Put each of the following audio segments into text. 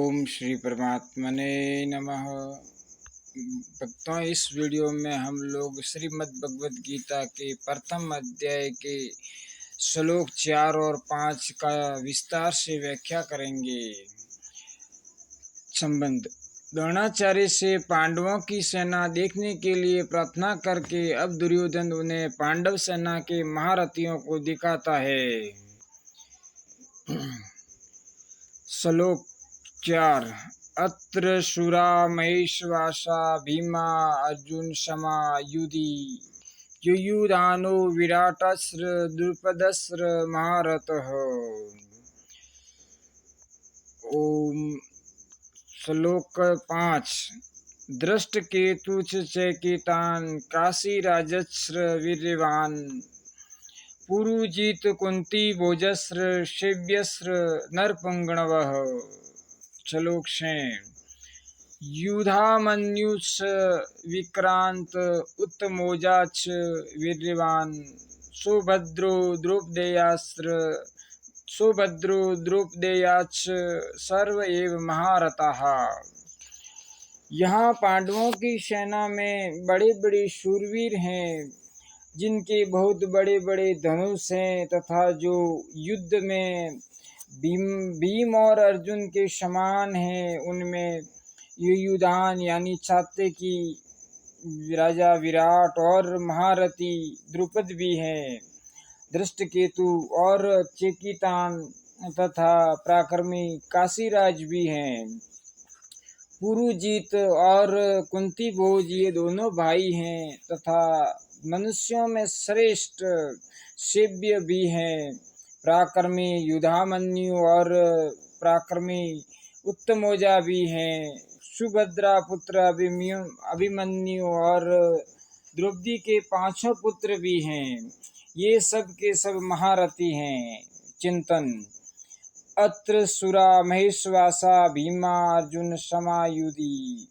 ओम श्री परमात्मने नमः। भक्तों, इस वीडियो में हम लोग श्रीमद् भगवद गीता के प्रथम अध्याय के श्लोक 4 और 5 का विस्तार से व्याख्या करेंगे। संबंध: द्रोणाचार्य से पांडवों की सेना देखने के लिए प्रार्थना करके अब दुर्योधन उन्हें पांडव सेना के महारथियों को दिखाता है। श्लोक 4। अत्र शूरा महेश्वासा भीमा अर्जुन शमा युधि युयुधानो विराटस्र द्रुपदस्र महारथः। ओम। श्लोक 5। दृष्ट केतु चैकेतान काशीराजस्र वीर्यवान पुरुजित कुंती भोजस्र शिव्यस्र नरपुंगणवः। श्लोक 6। युधामन्युष विक्रांत उत्तमोजाच वीर्यवान सुभद्रो द्रुपदेयाच सर्व एव महारथाः। यहाँ पांडवों की सेना में बड़े बड़े शूरवीर हैं, जिनके बहुत बड़े बड़े धनुष हैं तथा जो युद्ध में भीम और अर्जुन के समान हैं। उनमें युयुधान यानी सात्यकी, राजा विराट और महारथी द्रुपद भी हैं। दृष्टकेतु और चेकितान तथा पराक्रमी काशीराज भी हैं। पुरुजित और कुंती भोज ये दोनों भाई हैं तथा मनुष्यों में श्रेष्ठ शिव्य भी हैं। पराक्रमी युधामन्यु और पराक्रमी उत्तमोजा भी हैं। सुभद्रा पुत्र अभिमन्यु और द्रौपदी के 5 पुत्र भी हैं। ये सब के सब महारथी हैं। चिंतन: अत्र सुरा महेश्वासा भीमा अर्जुन शमा युधि।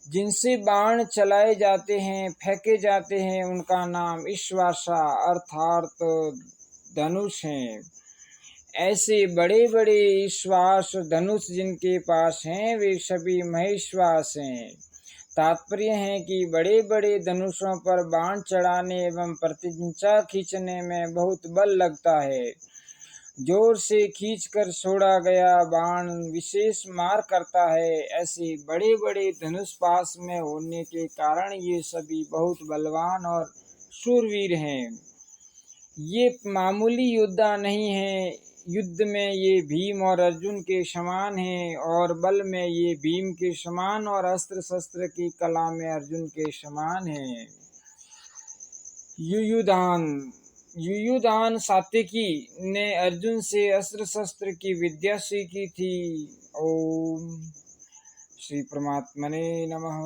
जिनसे बाण चलाए जाते हैं, फेंके जाते हैं, उनका नाम ईश्वासा अर्थात धनुष है। ऐसे बड़े बड़े ईश्वास धनुष जिनके पास हैं, वे सभी महेश्वास हैं। तात्पर्य है कि बड़े बड़े धनुषों पर बाण चढ़ाने एवं प्रतिंचा खींचने में बहुत बल लगता है। जोर से खींचकर छोड़ा गया बाण विशेष मार करता है। ऐसे बड़े बड़े धनुष पास में होने के कारण ये सभी बहुत बलवान और शूरवीर हैं। ये मामूली योद्धा नहीं हैं। युद्ध में ये भीम और अर्जुन के समान हैं और बल में ये भीम के समान और अस्त्र शस्त्र की कला में अर्जुन के समान हैं। युयुधान सात्यकी ने अर्जुन से अस्त्र शस्त्र की विद्या सीखी थी। ओम श्री परमात्मने नमः।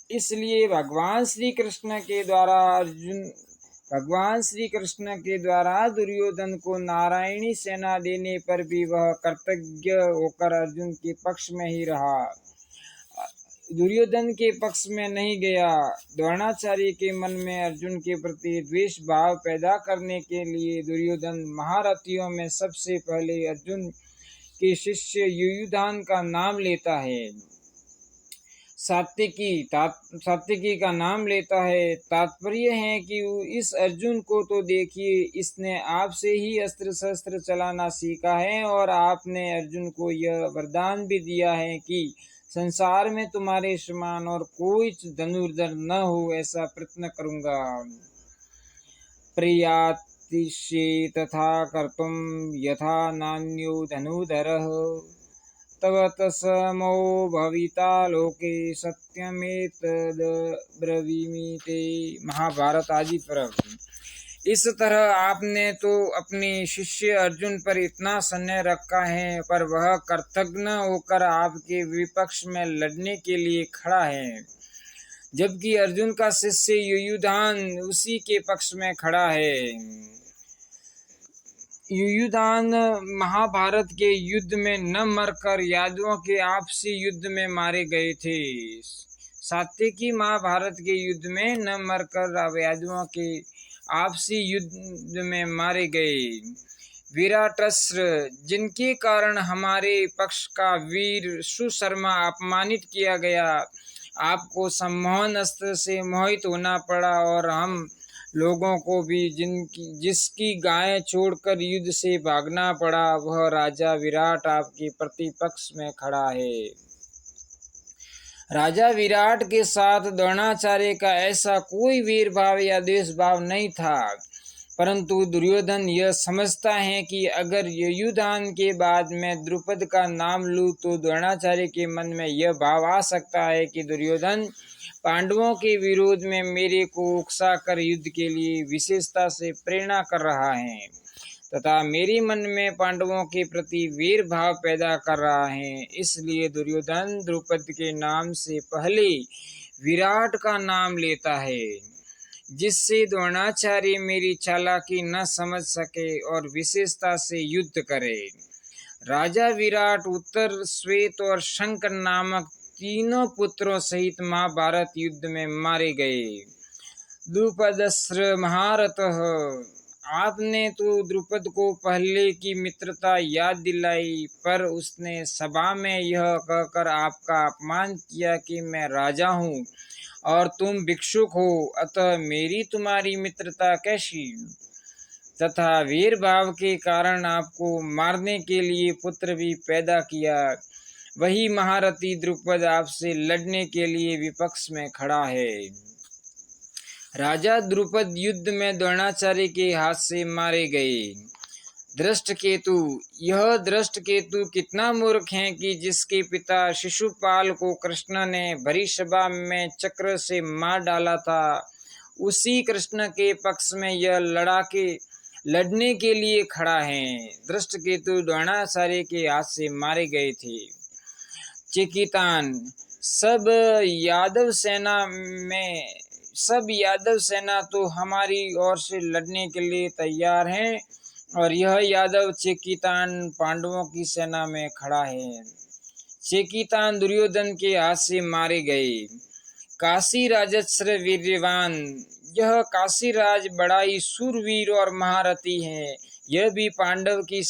इसलिए भगवान श्री कृष्ण के द्वारा दुर्योधन को नारायणी सेना देने पर भी वह कृतज्ञ होकर अर्जुन के पक्ष में ही रहा, दुर्योधन के पक्ष में नहीं गया। द्रोणाचार्य के मन में अर्जुन के प्रति द्वेष भाव पैदा करने के लिए दुर्योधन महारथियों में सबसे पहले अर्जुन के शिष्य युयुधान का नाम लेता है, सात्यकी का नाम लेता है। तात्पर्य है कि इस अर्जुन को तो देखिए, इसने आपसे ही अस्त्र शस्त्र चलाना सीखा है और आपने अर्जुन को यह वरदान भी दिया है कि संसार में तुम्हारे समान और कोई धनुर्धर न हो, ऐसा प्रयत्न करूंगा। प्रयातिष्ये तथा कर्तुम यथा नान्यो धनुर्धरः तव तस्मो भविता लोके सत्यमेतद् ब्रवीमि ते। महाभारत आदि पर्व। इस तरह आपने तो अपने शिष्य अर्जुन पर इतना स्नेह रखा है, पर वह कृतज्ञ होकर आपके विपक्ष में लड़ने के लिए खड़ा है, जबकि अर्जुन का शिष्य युयुधान उसी के पक्ष में खड़ा है। युयुधान महाभारत के युद्ध में न मरकर यादवों के आपसी युद्ध में मारे गए थे। सात्यकी महाभारत के युद्ध में न मरकर यादवों के आपसी युद्ध में मारे गए। विराटस्र, जिनके कारण हमारे पक्ष का वीर सुशर्मा अपमानित किया गया, आपको सम्मोहन अस्त्र से मोहित होना पड़ा और हम लोगों को भी जिसकी गायें छोड़कर युद्ध से भागना पड़ा, वह राजा विराट आपके प्रतिपक्ष में खड़ा है। राजा विराट के साथ द्रोणाचार्य का ऐसा कोई वीर भाव या द्वेष भाव नहीं था, परंतु दुर्योधन यह समझता है कि अगर युयुधान के बाद मैं द्रुपद का नाम लूं तो द्रोणाचार्य के मन में यह भाव आ सकता है कि दुर्योधन पांडवों के विरोध में मेरे को उकसाकर युद्ध के लिए विशेषता से प्रेरणा कर रहा है तथा मेरे मन में पांडवों के प्रति वीर भाव पैदा कर रहा है। इसलिए दुर्योधन द्रुपद के नाम से पहले विराट का नाम लेता है, जिससे द्रोणाचार्य मेरी चालाकी न समझ सके और विशेषता से युद्ध करे। राजा विराट उत्तर, श्वेत और शंकर नामक तीनों पुत्रों सहित महाभारत युद्ध में मारे गए। द्रुपदस्त्र महारथः, आपने तो द्रुपद को पहले की मित्रता याद दिलाई, पर उसने सभा में यह कहकर आपका अपमान किया कि मैं राजा हूँ और तुम भिक्षुक हो, अतः मेरी तुम्हारी मित्रता कैसी? तथा वीर भाव के कारण आपको मारने के लिए पुत्र भी पैदा किया। वही महारथी द्रुपद आपसे लड़ने के लिए विपक्ष में खड़ा है। राजा द्रुपद युद्ध में द्रोणाचार्य के हाथ से मारे गए। दृष्टकेतु, यह दृष्टकेतु कितना मूर्ख है कि जिसके पिता शिशुपाल को कृष्ण ने भरी सभा में चक्र से मार डाला था, उसी कृष्ण के पक्ष में यह लड़ने के लिए खड़ा है। दृष्टकेतु द्रोणाचार्य के हाथ से मारे गए थे। चेकितान, सब यादव सेना तो हमारी ओर से लड़ने के लिए तैयार हैं और यह यादव चेकितान पांडवों की सेना में खड़ा है। चेकितान दुर्योधन के हाथ से मारे गए। काशी राजस्र वीर्यवान, यह काशीराज बड़ा ही शूरवीर और महारथी है। यह भी पांडवों की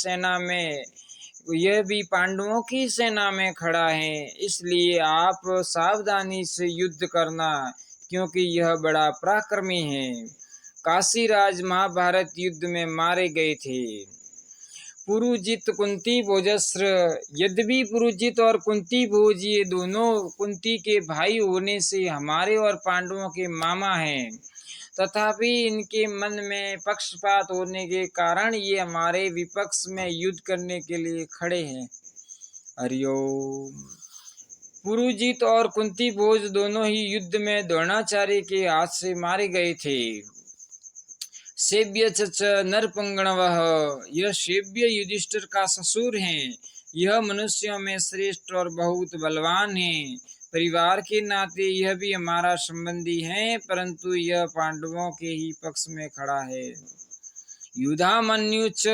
सेना में खड़ा है। इसलिए आप सावधानी से युद्ध करना, क्योंकि यह बड़ा पराक्रमी है। काशीराज महाभारत युद्ध में मारे गए थे। पुरुजित कुंती भोजस्र, यद्यपि पुरुजित और कुंती भोज ये दोनों कुंती के भाई होने से हमारे और पांडवों के मामा हैं, तथापि इनके मन में पक्षपात होने के कारण ये हमारे विपक्ष में युद्ध करने के लिए खड़े हैं। हरिओम। पुरुजित और कुंती भोज दोनों ही युद्ध में द्रोणाचार्य के हाथ से मारे गए थे। सेव्य चच नरपुंगणवः, यह सेव्य युधिष्ठिर का ससुर है। यह मनुष्यों में श्रेष्ठ और बहुत बलवान है। परिवार के नाते यह भी हमारा संबंधी है, परंतु यह पांडवों के ही पक्ष में खड़ा है। युधामन्यु च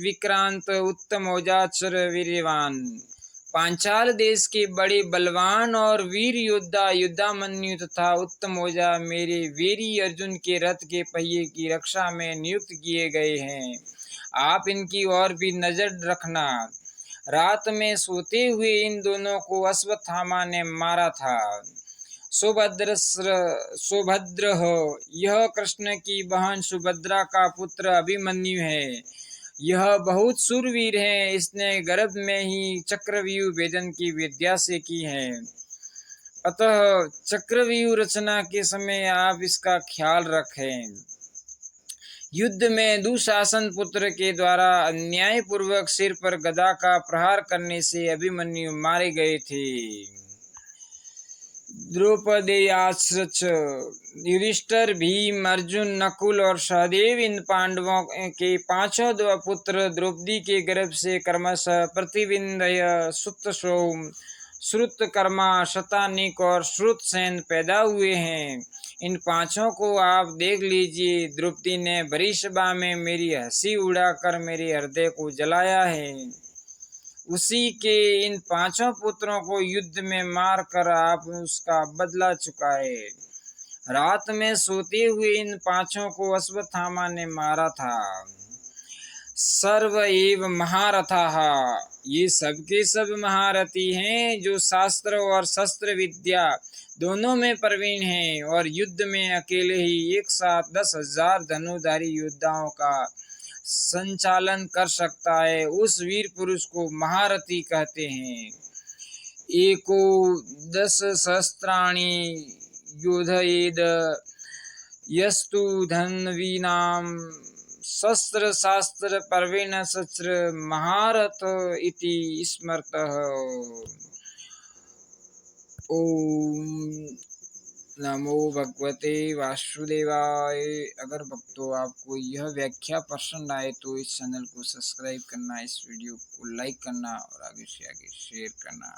विक्रांत उत्तमौजाचर वीर्यवान, पांचाल देश के बड़े बलवान और वीर योद्धा युधामन्यु तथा उत्तमौजा मेरे वीरी अर्जुन के रथ के पहिए की रक्षा में नियुक्त किए गए हैं। आप इनकी ओर भी नजर रखना। रात में सोते हुए इन दोनों को अश्वत्थामा ने मारा था। सुभद्र, यह कृष्ण की बहन सुभद्रा का पुत्र अभिमन्यु है। यह बहुत शूरवीर है। इसने गर्भ में ही चक्रव्यूह भेदन की विद्या से की है, अतः चक्रव्यूह रचना के समय आप इसका ख्याल रखें। युद्ध में दुशासन पुत्र के द्वारा अन्याय पूर्वक सिर पर गदा का प्रहार करने से अभिमन्यु मारे गए थे। द्रौपदेयाश्च, युधिष्ठिर, भीम, अर्जुन, नकुल और सहदेव इन पांडवों के पांचों पुत्र द्रौपदी के गर्भ से क्रमशः प्रतिविंध्य, सुतसोम, श्रुतकर्मा, शतानीक और श्रुतसेन पैदा हुए हैं। इन पांचों को आप देख लीजिए। द्रौपदी ने भरी सभा में मेरी हंसी उड़ाकर मेरे हृदय को जलाया है। उसी के इन पांचों पुत्रों को युद्ध में मारकर आप उसका बदला चुकाए। रात में सोते हुए इन पांचों को अश्वत्थामा ने मारा था। सर्व एव महारथाः, ये सबके सब महारथी हैं जो शास्त्र और शस्त्र विद्या दोनों में प्रवीण हैं और युद्ध में अकेले ही एक साथ 10,000 धनुधारी योद्धाओं का संचालन कर सकता है, उस वीर पुरुष को महारथी कहते हैं। एको 10 शस्त्राणि योधयेद यस्तु धन्वीनां शस्त्र शास्त्र प्रवीण शस्त्र महारथ इति स्मृतः। ओम नमो भगवते वासुदेवाय। अगर भक्तों आपको यह व्याख्या पसंद आए तो इस चैनल को सब्सक्राइब करना, इस वीडियो को लाइक करना और आगे से आगे शेयर करना।